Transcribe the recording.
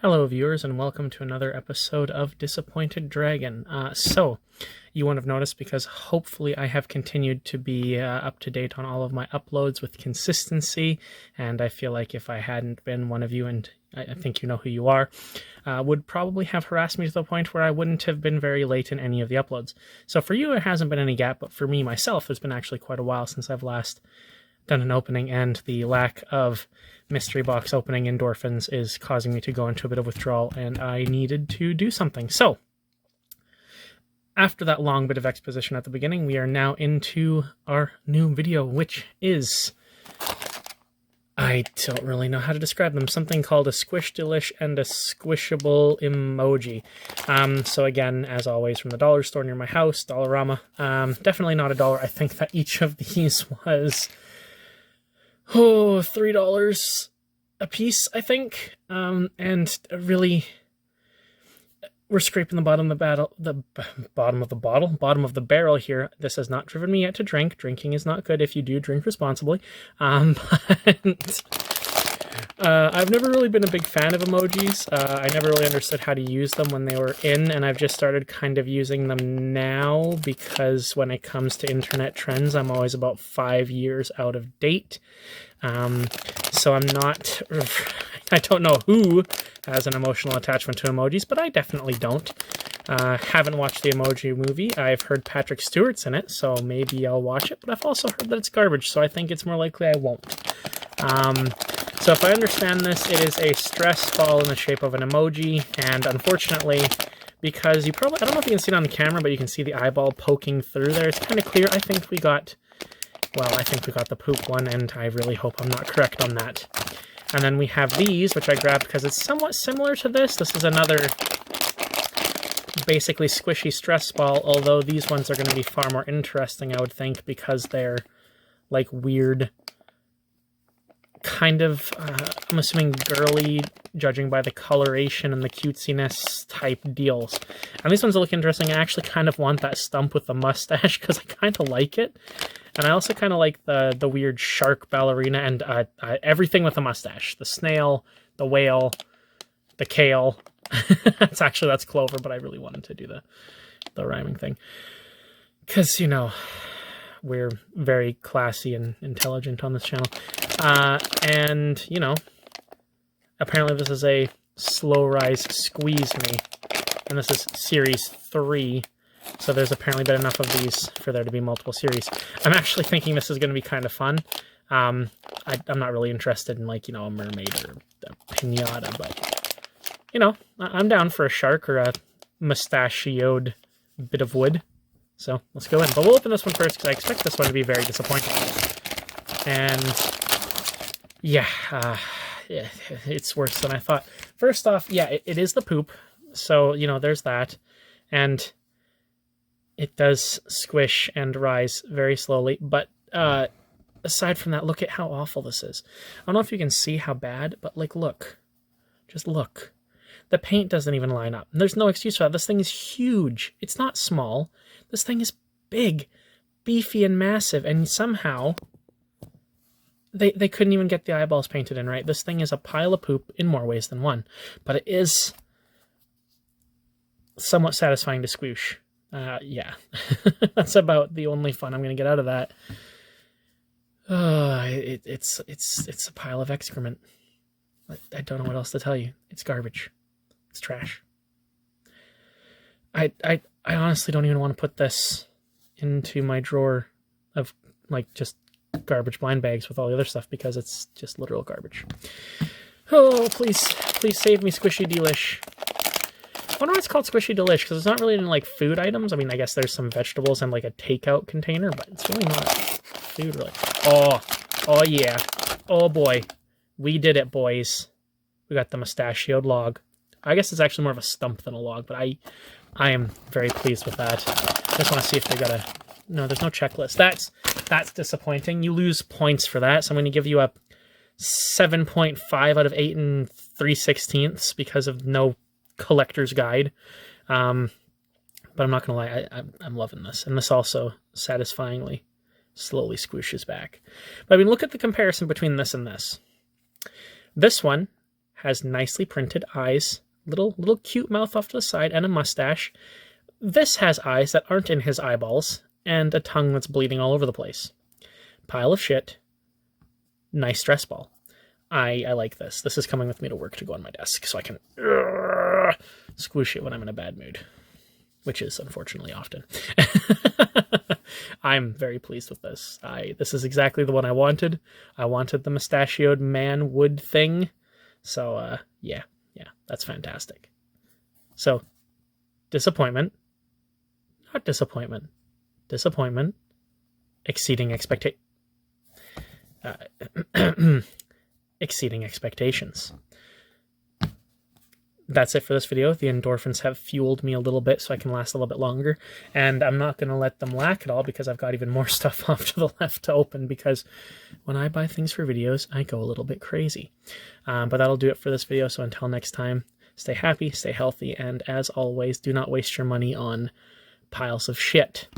Hello viewers and welcome to another episode of Disappointed Dragon. So, you won't have noticed because hopefully I have continued to be up to date on all of my uploads with consistency, and I feel like if I hadn't been, one of you, and I think you know who you are, would probably have harassed me to the point where I wouldn't have been very late in any of the uploads. So for you, it hasn't been any gap, but for me myself, it's been actually quite a while since I've last done an opening, and the lack of mystery box opening endorphins is causing me to go into a bit of withdrawal, and I needed to do something. So, after that long bit of exposition at the beginning, we are now into our new video, which is, I don't really know how to describe them, something called a squish delish and a squishable emoji. So again, as always, from the dollar store near my house, Dollarama. Definitely not $1. I think that each of these was $3 a piece, I think. And really, we're scraping the bottom of the barrel here. This has not driven me yet to drink. Drinking is not good if you do drink responsibly. But I've never really been a big fan of emojis. I never really understood how to use them when they were in, and I've just started kind of using them now because when it comes to internet trends, I'm always about 5 years out of date. So I'm not, I don't know who has an emotional attachment to emojis, but I definitely don't. Haven't watched the Emoji Movie. I've heard Patrick Stewart's in it, so maybe I'll watch it, but I've also heard that it's garbage, so I think it's more likely I won't. So if I understand this, it is a stress ball in the shape of an emoji, and unfortunately, because you probably, I don't know if you can see it on the camera, but you can see the eyeball poking through there. It's kind of clear. I think we got the poop one, and I really hope I'm not correct on that. And then we have these, which I grabbed because it's somewhat similar to this. This is another basically squishy stress ball, although these ones are going to be far more interesting, I would think, because they're like weird, kind of, I'm assuming girly, judging by the coloration and the cutesiness type deals. And these ones look interesting. I actually kind of want that stump with the mustache because I kind of like it. And I also kind of like the weird shark ballerina and everything with a mustache. The snail, the whale, the kale. That's Clover, but I really wanted to do the rhyming thing. Because, you know, we're very classy and intelligent on this channel. And, you know, apparently this is a slow rise squeeze me. And this is series 3. So there's apparently been enough of these for there to be multiple series. I'm actually thinking this is going to be kind of fun. I'm not really interested in, like, you know, a mermaid or a pinata, but, you know, I'm down for a shark or a mustachioed bit of wood. So let's go in. But we'll open this one first because I expect this one to be very disappointing. And yeah, it's worse than I thought. First off, yeah, it is the poop. So, you know, there's that. And it does squish and rise very slowly. But aside from that, look at how awful this is. I don't know if you can see how bad, but like, look. Just look. The paint doesn't even line up. There's no excuse for that. This thing is huge. It's not small. This thing is big, beefy, and massive. And somehow they couldn't even get the eyeballs painted in right. This thing is a pile of poop in more ways than one. But it is somewhat satisfying to squoosh. Yeah. That's about the only fun I'm going to get out of that. It's a pile of excrement. I don't know what else to tell you. It's garbage. It's trash. I honestly don't even want to put this into my drawer of, like, just garbage blind bags with all the other stuff because it's just literal garbage. Oh, please save me, Squishy Delish. I wonder why it's called Squishy Delish, because it's not really in, like, food items. I mean, I guess there's some vegetables and, like, a takeout container, but it's really not food, really. Oh yeah. Oh, boy. We did it, boys. We got the mustachioed log. I guess it's actually more of a stump than a log, but I am very pleased with that. I just want to see if they got a... No, there's no checklist. That's disappointing. You lose points for that, so I'm going to give you a 7.5 out of 8 3/16 because of no collector's guide. But I'm not going to lie, I'm loving this. And this also satisfyingly slowly squishes back. But I mean, look at the comparison between this and this. This one has nicely printed eyes, little cute mouth off to the side, and a mustache. This has eyes that aren't in his eyeballs, and a tongue that's bleeding all over the place. Pile of shit. Nice stress ball. I like this. This is coming with me to work to go on my desk, so I can squish it when I'm in a bad mood, which is unfortunately often. I'm very pleased with this. This is exactly the one I wanted. I wanted the mustachioed man wood thing. So, yeah, that's fantastic. So, disappointment. Not disappointment. Disappointment. Exceeding exceeding expectations. That's it for this video. The endorphins have fueled me a little bit so I can last a little bit longer. And I'm not going to let them lack at all because I've got even more stuff off to the left to open, because when I buy things for videos, I go a little bit crazy. But that'll do it for this video. So until next time, stay happy, stay healthy, and as always, do not waste your money on piles of shit.